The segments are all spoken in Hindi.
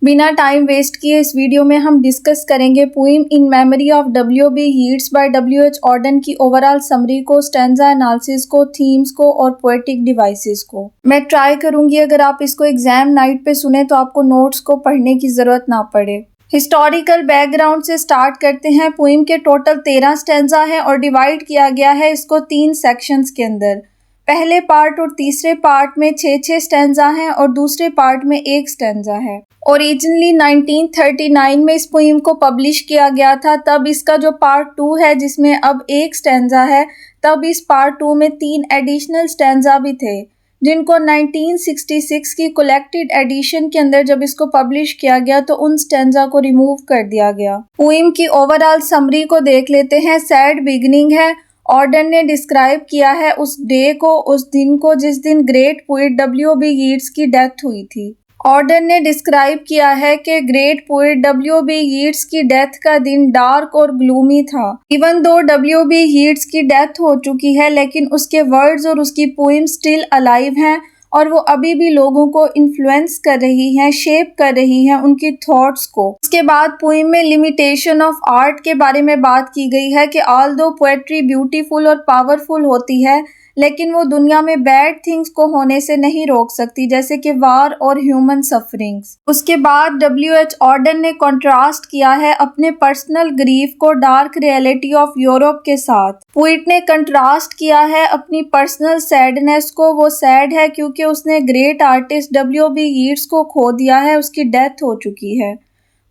बिना टाइम वेस्ट किए इस वीडियो में हम डिस्कस करेंगे poem in memory of W.B. Yeats by W.H. Auden की ओवरऑल समरी को, स्टैंजा एनालिसिस को, थीम्स को और पोएटिक डिवाइसेस को। मैं ट्राई करूंगी अगर आप इसको एग्जाम नाइट पे सुने तो आपको नोट्स को पढ़ने की जरूरत ना पड़े। हिस्टोरिकल बैकग्राउंड से स्टार्ट करते हैं। पोइम के टोटल 13 स्टैंजा हैं और डिवाइड किया गया है इसको 3 सेक्शंस के अंदर। पहले पार्ट और तीसरे पार्ट में 6-6 स्टैंजा हैं और दूसरे पार्ट में 1 स्टैंजा है। ओरिजिनली 1939 में इस पोइम को पब्लिश किया गया था। तब इसका जो पार्ट 2 है जिसमें अब 1 स्टैंजा है, तब इस पार्ट 2 में 3 एडिशनल स्टैंजा भी थे जिनको 1966 की कलेक्टेड एडिशन के अंदर जब इसको पब्लिश किया गया तो उन स्टैंजा को रिमूव कर दिया गया। पोइम की ओवरऑल समरी को देख लेते हैं। सैड बिगिनिंग है। ऑर्डन ने डिस्क्राइब किया है उस डे को, उस दिन को जिस दिन ग्रेट पोएट W.B. यीट्स की डेथ हुई थी। ऑर्डन ने डिस्क्राइब किया है कि ग्रेट पोएट W.B. यीट्स की डेथ का दिन डार्क और ग्लूमी था। Even though W.B. यीट्स की डेथ हो चुकी है लेकिन उसके वर्ड्स और उसकी पोइम स्टिल अलाइव हैं और वो अभी भी लोगों को इन्फ्लुएंस कर रही हैं, शेप कर रही हैं उनकी थॉट्स को। उसके बाद पोइम में लिमिटेशन ऑफ आर्ट के बारे में बात की गई है कि ऑल्दो पोएट्री ब्यूटीफुल और पावरफुल होती है लेकिन वो दुनिया में बैड थिंग्स को होने से नहीं रोक सकती, जैसे कि वार और ह्यूमन सफरिंग्स। उसके बाद W.H. ऑर्डन ने कंट्रास्ट किया है अपने पर्सनल ग्रीफ को डार्क रियलिटी ऑफ यूरोप के साथ। पोइट ने कंट्रास्ट किया है अपनी पर्सनल सैडनेस को। वो सैड है क्योंकि उसने ग्रेट आर्टिस्ट W.B. यीट्स को खो दिया है, उसकी डेथ हो चुकी है।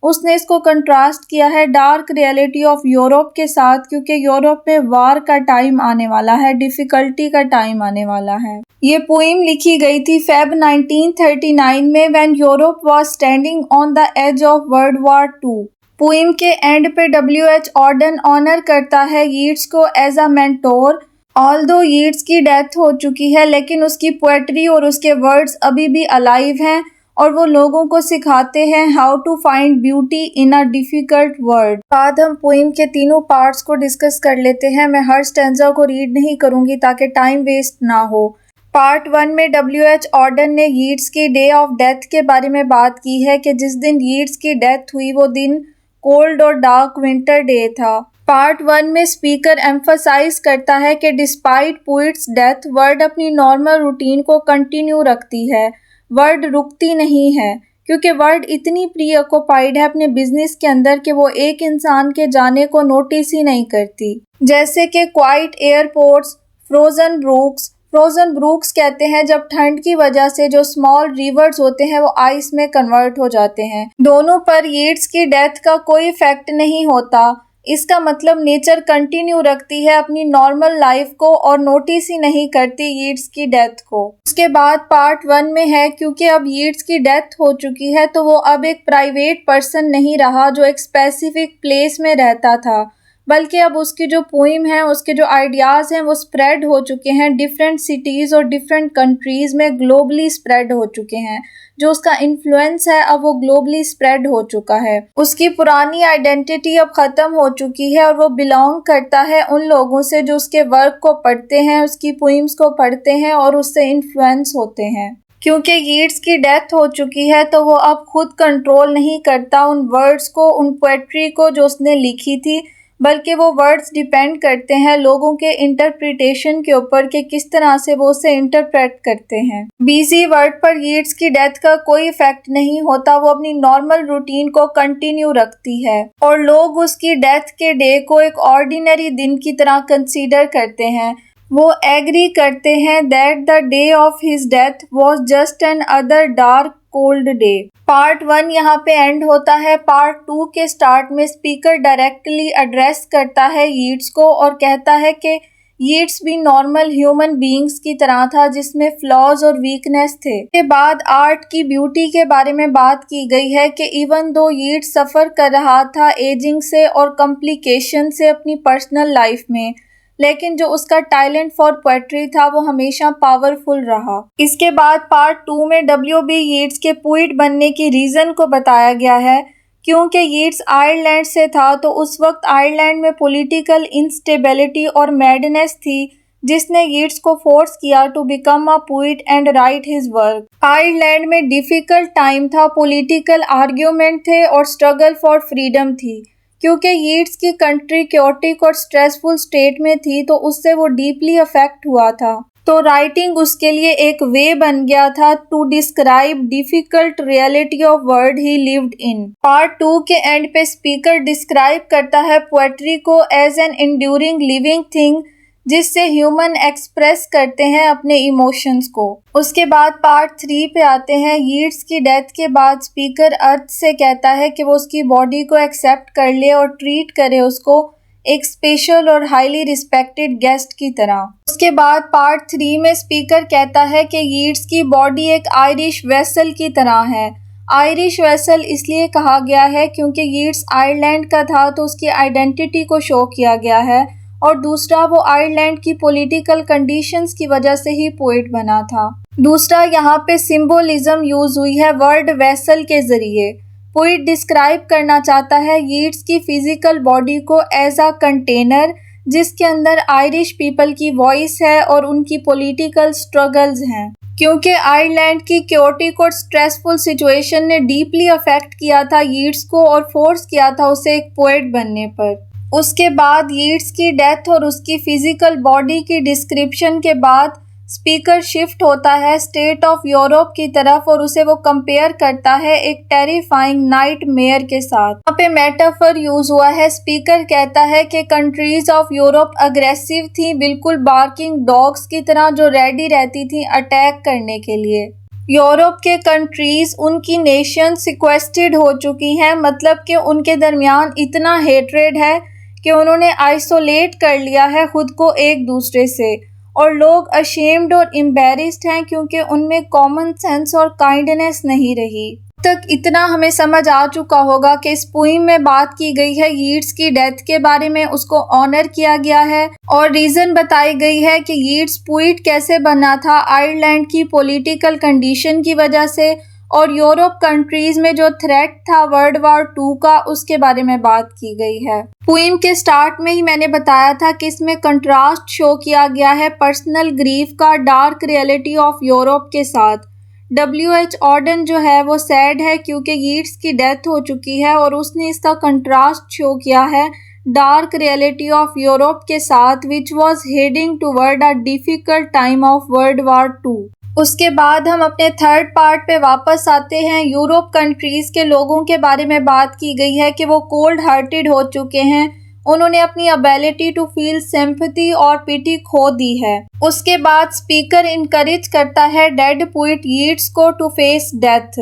उसने इसको कंट्रास्ट किया है डार्क रियलिटी ऑफ यूरोप के साथ क्योंकि यूरोप में वार का टाइम आने वाला है, डिफिकल्टी का टाइम आने वाला है। ये पोइम लिखी गई थी फेब 1939 में when Europe was standing on the edge of world war 2। Poem के एंड पे W.H. ऑर्डन ऑनर करता है यीट्स को as a mentor. Although Yeats की डेथ हो चुकी है लेकिन उसकी पोएट्री और उसके वर्ड्स अभी भी अलाइव हैं और वो लोगों को सिखाते हैं how to find beauty in a difficult world. बाद हम पोइम के तीनों पार्ट्स को डिस्कस कर लेते हैं। मैं हर स्टैंजा को रीड नहीं करूंगी ताकि टाइम वेस्ट ना हो। पार्ट 1 में W.H. ऑर्डन ने यीट्स की डे ऑफ डेथ के बारे में बात की है कि जिस दिन यीट्स की डेथ हुई वो दिन कोल्ड और डार्क विंटर डे था। पार्ट 1 में स्पीकर एम्फसाइज करता है कि डिस्पाइट पोइट्स डेथ वर्ल्ड अपनी नॉर्मल रूटीन को कंटिन्यू रखती है। वर्ल्ड रुकती नहीं है क्योंकि वर्ल्ड इतनी प्रीऑक्युपाइड है अपने बिजनेस के अंदर कि वो एक इंसान के जाने को नोटिस ही नहीं करती। जैसे कि क्वाइट एयरपोर्ट्स, फ्रोजन ब्रूक्स कहते हैं जब ठंड की वजह से जो स्मॉल रिवर्स होते हैं वो आइस में कन्वर्ट हो जाते हैं। दोनों पर यीट्स की डेथ का कोई इफेक्ट नहीं होता। इसका मतलब नेचर कंटिन्यू रखती है अपनी नॉर्मल लाइफ को और नोटिस ही नहीं करती यीट्स की डेथ को। उसके बाद पार्ट 1 में है क्योंकि अब यीट्स की डेथ हो चुकी है तो वो अब एक प्राइवेट पर्सन नहीं रहा जो एक स्पेसिफिक प्लेस में रहता था, बल्कि अब उसकी जो पोइम है, उसके जो आइडियाज़ हैं वो स्प्रेड हो चुके हैं डिफरेंट सिटीज़ और डिफरेंट कंट्रीज़ में, ग्लोबली स्प्रेड हो चुके हैं। जो उसका इन्फ्लुएंस है अब वो ग्लोबली स्प्रेड हो चुका है। उसकी पुरानी आइडेंटिटी अब ख़त्म हो चुकी है और वो बिलोंग करता है उन लोगों से जो उसके वर्क को पढ़ते हैं, उसकी पोइम्स को पढ़ते हैं और उससे इन्फ्लुएंस होते हैं। क्योंकि यीट्स की डेथ हो चुकी है तो वो अब खुद कंट्रोल नहीं करता उन वर्ड्स को, उन पोएट्री को जो उसने लिखी थी, बल्कि वो वर्ड्स डिपेंड करते हैं लोगों के इंटरप्रिटेशन के ऊपर कि किस तरह से वो उसे इंटरप्रेट करते हैं। बिजी वर्ड पर यीट्स की डेथ का कोई इफेक्ट नहीं होता। वो अपनी नॉर्मल रूटीन को कंटिन्यू रखती है और लोग उसकी डेथ के डे को एक ऑर्डिनरी दिन की तरह कंसीडर करते हैं। वो एग्री करते हैं that the day of his death was just an other dark cold day. Part 1 यहाँ पे एंड होता है। पार्ट 2 के स्टार्ट में स्पीकर डायरेक्टली एड्रेस करता है यीट्स को और कहता है कि यीट्स भी नॉर्मल ह्यूमन बीइंग्स की तरह था जिसमें फ्लॉज और वीकनेस थे। के बाद आर्ट की ब्यूटी के बारे में बात की गई है कि इवन दो यीट्स सफ़र कर रहा था एजिंग से और कॉम्प्लिकेशन से अपनी पर्सनल लाइफ में, लेकिन जो उसका टैलेंट फॉर पोएट्री था वो हमेशा पावरफुल रहा। इसके बाद पार्ट 2 में W.B. यीट्स के पोइट बनने की रीज़न को बताया गया है। क्योंकि यीट्स आयरलैंड से था तो उस वक्त आयरलैंड में पॉलिटिकल इंस्टेबिलिटी और मैडनेस थी जिसने यीट्स को फोर्स किया to become a poet and write his work. Ireland में डिफिकल्ट टाइम था, पॉलिटिकल आर्ग्यूमेंट थे और स्ट्रगल फॉर फ्रीडम थी। क्योंकि यीट्स की कंट्री क्योटिक और स्ट्रेसफुल स्टेट में थी तो उससे वो डीपली अफेक्ट हुआ था। तो राइटिंग उसके लिए एक वे बन गया था to describe difficult reality of world he lived in. Part 2 के एंड पे स्पीकर डिस्क्राइब करता है पोएट्री को as an enduring living thing, जिससे ह्यूमन एक्सप्रेस करते हैं अपने इमोशंस को। उसके बाद पार्ट 3 पे आते हैं। यीट्स की डेथ के बाद स्पीकर अर्थ से कहता है कि वो उसकी बॉडी को एक्सेप्ट कर ले और ट्रीट करे उसको एक स्पेशल और हाईली रिस्पेक्टेड गेस्ट की तरह। उसके बाद पार्ट 3 में स्पीकर कहता है कि यीट्स की बॉडी एक आयरिश वेसल की तरह है। आयरिश वेसल इसलिए कहा गया है क्योंकि यीट्स आयरलैंड का था तो उसकी आइडेंटिटी को शो किया गया है, और दूसरा वो आयरलैंड की पॉलिटिकल कंडीशंस की वजह से ही पोएट बना था। दूसरा यहाँ पे सिंबोलिज्म यूज हुई है वर्ड वेसल के जरिए। पोएट डिस्क्राइब करना चाहता है यीट्स की फिजिकल बॉडी को एज अ कंटेनर जिसके अंदर आयरिश पीपल की वॉइस है और उनकी पॉलिटिकल स्ट्रगल्स हैं। क्योंकि आयरलैंड की क्योटिक और स्ट्रेसफुल सिचुएशन ने डीपली अफेक्ट किया था यीट्स को और फोर्स किया था उसे एक पोएट बनने पर। उसके बाद यीट्स की डेथ और उसकी फिजिकल बॉडी की डिस्क्रिप्शन के बाद स्पीकर शिफ्ट होता है स्टेट ऑफ यूरोप की तरफ और उसे वो कंपेयर करता है एक टेरिफाइंग नाइटमेयर के साथ। यहाँ पे मेटाफर यूज हुआ है। स्पीकर कहता है कि कंट्रीज ऑफ यूरोप अग्रेसिव थी, बिल्कुल बार्किंग डॉग्स की तरह जो रेडी रहती थी अटैक करने के लिए। यूरोप के कंट्रीज उनकी नेशन सिक्वेस्टेड हो चुकी हैं, मतलब कि उनके दरमियान इतना हेट्रेड है कि उन्होंने आइसोलेट कर लिया है खुद को एक दूसरे से, और लोग अशेम्ड और एम्बैरेस्ड हैं क्योंकि उनमें कॉमन सेंस और काइंडनेस नहीं रही। तक इतना हमें समझ आ चुका होगा कि इस पोइम में बात की गई है यीट्स की डेथ के बारे में, उसको ऑनर किया गया है और रीजन बताई गई है कि यीट्स पोइट कैसे बना था आयरलैंड की पॉलिटिकल कंडीशन की वजह से, और यूरोप कंट्रीज में जो थ्रेट था वर्ल्ड वॉर 2 का उसके बारे में बात की गई है। पोइम के स्टार्ट में ही मैंने बताया था कि इसमें कंट्रास्ट शो किया गया है पर्सनल ग्रीफ का डार्क रियलिटी ऑफ यूरोप के साथ। W.H. ऑर्डन जो है वो सैड है क्योंकि यीट्स की डेथ हो चुकी है और उसने इसका कंट्रास्ट शो किया है डार्क रियलिटी ऑफ यूरोप के साथ which was heading toward a difficult time of world war 2। उसके बाद हम अपने थर्ड पार्ट पे वापस आते हैं। यूरोप कंट्रीज के लोगों के बारे में बात की गई है कि वो कोल्ड हार्टेड हो चुके हैं, उन्होंने अपनी एबिलिटी टू फील सिंपैथी और पिटी खो दी है। उसके बाद स्पीकर इनकरेज करता है डेड पोएट यीट्स को टू फेस डेथ।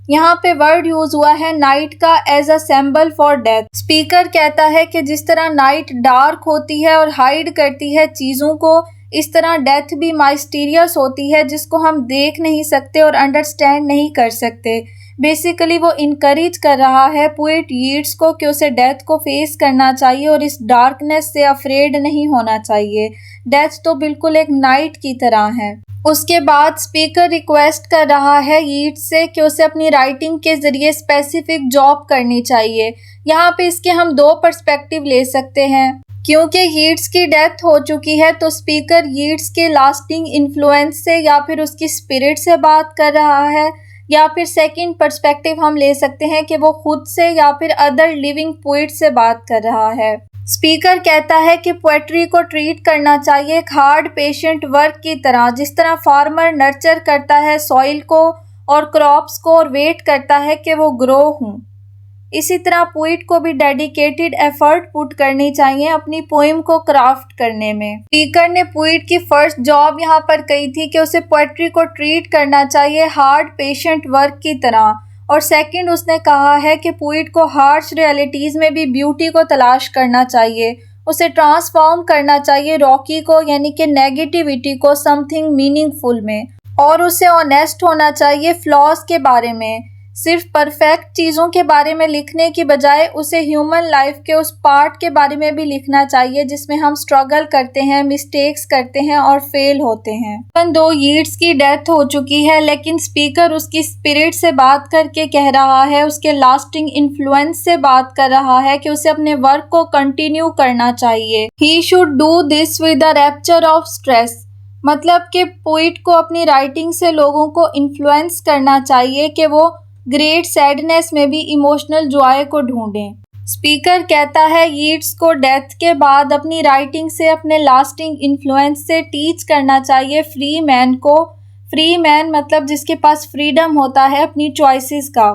यहाँ पे वर्ड यूज हुआ है नाइट का as a symbol for death. Speaker कहता है कि जिस तरह नाइट डार्क होती है और हाइड करती है चीजों को, इस तरह डेथ भी माइस्टीरियस होती है जिसको हम देख नहीं सकते और अंडरस्टैंड नहीं कर सकते। बेसिकली वो इनकरेज कर रहा है पोएट यीट्स को कि उसे डेथ को फेस करना चाहिए और इस डार्कनेस से अफ्रेड नहीं होना चाहिए। डेथ तो बिल्कुल एक नाइट की तरह है। उसके बाद स्पीकर रिक्वेस्ट कर रहा है यीट्स से कि उसे अपनी राइटिंग के जरिए स्पेसिफिक जॉब करनी चाहिए। यहाँ पे इसके हम दो पर्सपेक्टिव ले सकते हैं। क्योंकि यीट्स की डेथ हो चुकी है तो स्पीकर यीट्स के लास्टिंग इन्फ्लुएंस से या फिर उसकी स्पिरिट से बात कर रहा है, या फिर सेकंड पर्सपेक्टिव हम ले सकते हैं कि वो खुद से या फिर अदर लिविंग पोएट से बात कर रहा है। स्पीकर कहता है कि पोएट्री को ट्रीट करना चाहिए एक हार्ड पेशेंट वर्क की तरह, जिस तरह फार्मर नर्चर करता है सॉइल को और क्रॉप्स को और वेट करता है कि वो ग्रो हों। इसी तरह पोइट को भी डेडिकेटेड एफर्ट पुट करनी चाहिए अपनी पोइम को क्राफ्ट करने में। स्पीकर ने पोइट की फर्स्ट जॉब यहाँ पर कही थी कि उसे पोएट्री को ट्रीट करना चाहिए हार्ड पेशेंट वर्क की तरह, और सेकंड उसने कहा है कि पोइट को हार्श रियलिटीज में भी ब्यूटी को तलाश करना चाहिए, उसे ट्रांसफॉर्म करना चाहिए रॉकी को यानी कि नेगेटिविटी को समथिंग मीनिंगफुल में, और उसे ऑनेस्ट होना चाहिए फ्लॉज के बारे में। सिर्फ परफेक्ट चीज़ों के बारे में लिखने की बजाय उसे ह्यूमन लाइफ के उस पार्ट के बारे में भी लिखना चाहिए जिसमें हम स्ट्रगल करते हैं, मिस्टेक्स करते हैं और फेल होते हैं। इवन दो यीट्स की डेथ हो चुकी है, लेकिन स्पीकर उसकी स्पिरिट से बात करके कह रहा है, उसके लास्टिंग इन्फ्लुएंस से बात कर रहा है कि उसे अपने वर्क को कंटिन्यू करना चाहिए। He should do this with a rapture of stress, मतलब कि पोइट को अपनी राइटिंग से लोगों को इन्फ्लुएंस करना चाहिए कि वो ग्रेट सैडनेस में भी इमोशनल जॉय को ढूंढें। स्पीकर कहता है यीट्स को डेथ के बाद अपनी राइटिंग से, अपने लास्टिंग इन्फ्लुएंस से टीच करना चाहिए फ्री मैन को। फ्री मैन मतलब जिसके पास फ्रीडम होता है अपनी चॉइसेस का।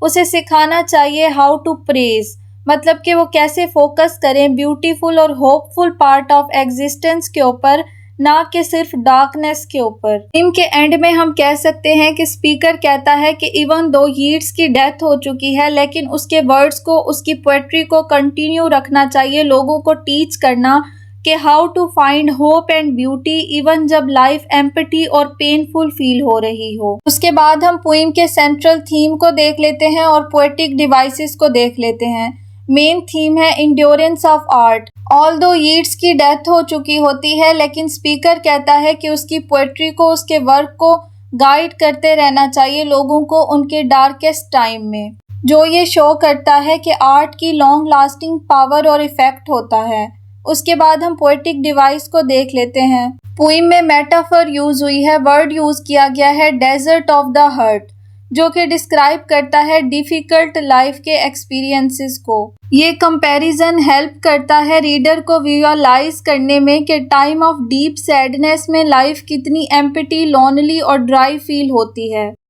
उसे सिखाना चाहिए हाउ टू प्रेज, मतलब कि वो कैसे फोकस करें ब्यूटीफुल और होपफुल पार्ट ऑफ एग्जिस्टेंस के ऊपर, ना कि सिर्फ डार्कनेस के ऊपर। फिल्म के एंड में हम कह सकते हैं कि स्पीकर कहता है कि इवन दो यीट्स की डेथ हो चुकी है, लेकिन उसके वर्ड्स को, उसकी पोएट्री को कंटिन्यू रखना चाहिए, लोगों को टीच करना कि how to find hope and beauty even जब लाइफ एम्प्टी और पेनफुल फील हो रही हो। उसके बाद हम पोइम के सेंट्रल थीम को देख लेते हैं और पोएटिक डिवाइसेस को देख लेते हैं। मेन थीम है endurance of art. Although Yeats की डेथ हो चुकी होती है, लेकिन स्पीकर कहता है कि उसकी पोएट्री को, उसके वर्क को गाइड करते रहना चाहिए लोगों को उनके डार्केस्ट टाइम में, जो ये शो करता है कि आर्ट की लॉन्ग लास्टिंग पावर और इफेक्ट होता है। उसके बाद हम पोएटिक डिवाइस को देख लेते हैं। पोइम में मेटाफर यूज हुई है, वर्ड यूज किया गया है डेजर्ट ऑफ द हार्ट, जो कि डिस्क्राइब करता है डिफ़िकल्ट लाइफ के एक्सपीरियंसेस को। ये कंपैरिजन हेल्प करता है रीडर को विजुअलाइज करने में कि टाइम ऑफ डीप सैडनेस में लाइफ कितनी एम्प्टी, लोनली और ड्राई फील होती है।